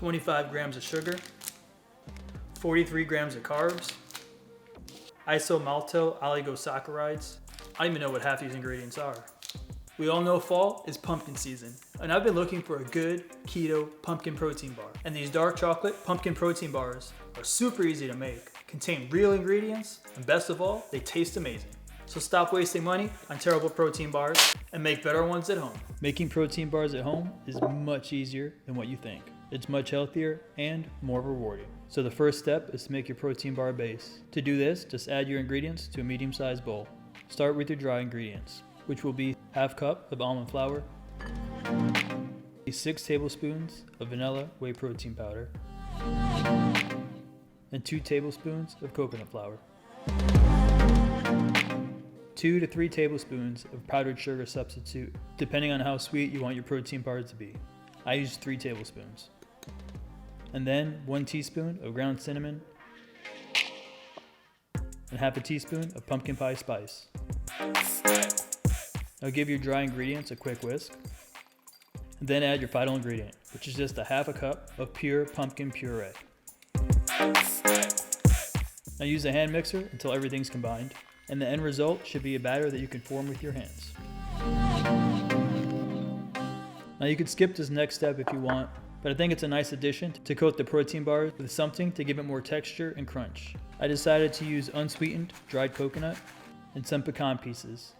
25 grams of sugar, 43 grams of carbs, isomalto-oligosaccharides. I don't even know what half these ingredients are. We all know fall is pumpkin season, and I've been looking for a good keto pumpkin protein bar. And these dark chocolate pumpkin protein bars are super easy to make, contain real ingredients, and best of all, they taste amazing. So stop wasting money on terrible protein bars and make better ones at home. Making protein bars at home is much easier than what you think. It's much healthier and more rewarding. So the first step is to make your protein bar base. To do this, just add your ingredients to a medium-sized bowl. Start with your dry ingredients, which will be half cup of almond flour, 6 tablespoons of vanilla whey protein powder, and 2 tablespoons of coconut flour. 2 to 3 tablespoons of powdered sugar substitute, depending on how sweet you want your protein bars to be. I use 3 tablespoons. And then 1 teaspoon of ground cinnamon and half a teaspoon of pumpkin pie spice. Now give your dry ingredients a quick whisk, and then add your final ingredient, which is just a half a cup of pure pumpkin puree. Now use a hand mixer until everything's combined, and the end result should be a batter that you can form with your hands. Now you could skip this next step if you want, but I think it's a nice addition to coat the protein bars with something to give it more texture and crunch. I decided to use unsweetened dried coconut and some pecan pieces.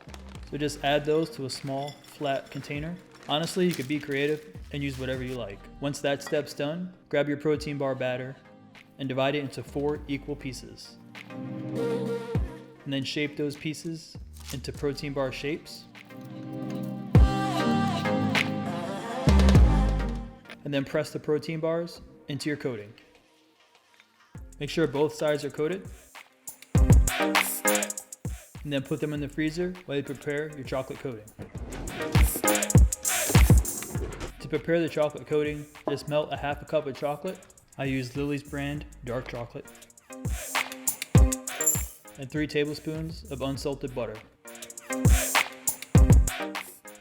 So just add those to a small, flat container. Honestly, you could be creative and use whatever you like. Once that step's done, grab your protein bar batter and divide it into 4 equal pieces. And then shape those pieces into protein bar shapes. And then press the protein bars into your coating. Make sure both sides are coated. And then put them in the freezer while you prepare your chocolate coating. To prepare the chocolate coating, just melt a half a cup of chocolate. I use Lily's brand dark chocolate. And 3 tablespoons of unsalted butter.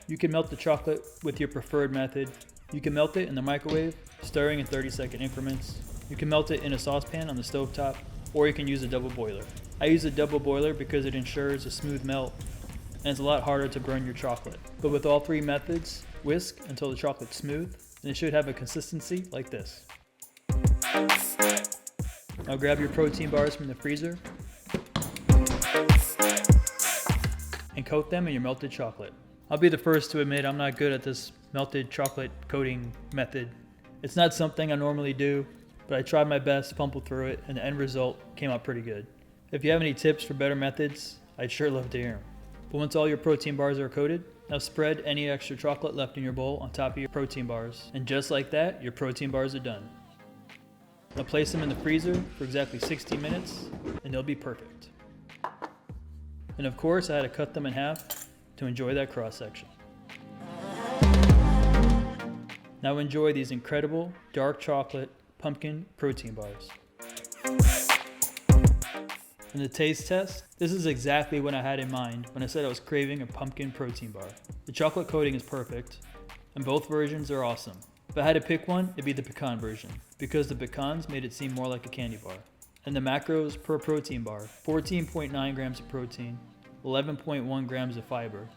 You can melt the chocolate with your preferred method. You can melt it in the microwave, stirring in 30-second increments. You can melt it in a saucepan on the stovetop, or you can use a double boiler. I use a double boiler because it ensures a smooth melt, and it's a lot harder to burn your chocolate. But with all 3 methods, whisk until the chocolate's smooth, and it should have a consistency like this. Now grab your protein bars from the freezer and coat them in your melted chocolate. I'll be the first to admit I'm not good at this melted chocolate coating method. It's not something I normally do, but I tried my best to fumble through it, and the end result came out pretty good. If you have any tips for better methods, I'd sure love to hear them. But once all your protein bars are coated, now spread any extra chocolate left in your bowl on top of your protein bars. And just like that, your protein bars are done. Now place them in the freezer for exactly 60 minutes, and they'll be perfect. And of course, I had to cut them in half to enjoy that cross section. Now enjoy these incredible dark chocolate pumpkin protein bars. And the taste test, this is exactly what I had in mind when I said I was craving a pumpkin protein bar. The chocolate coating is perfect, and both versions are awesome. If I had to pick one, it'd be the pecan version, because the pecans made it seem more like a candy bar. And the macros per protein bar, 14.9 grams of protein, 11.1 grams of fiber,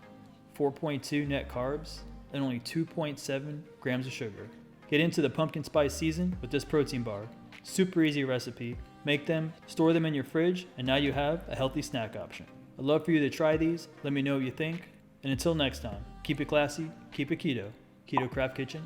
4.2 net carbs, and only 2.7 grams of sugar. Get into the pumpkin spice season with this protein bar. Super easy recipe. Make them, store them in your fridge, and now you have a healthy snack option. I'd love for you to try these. Let me know what you think. And until next time, keep it classy, keep it keto. Keto Craft Kitchen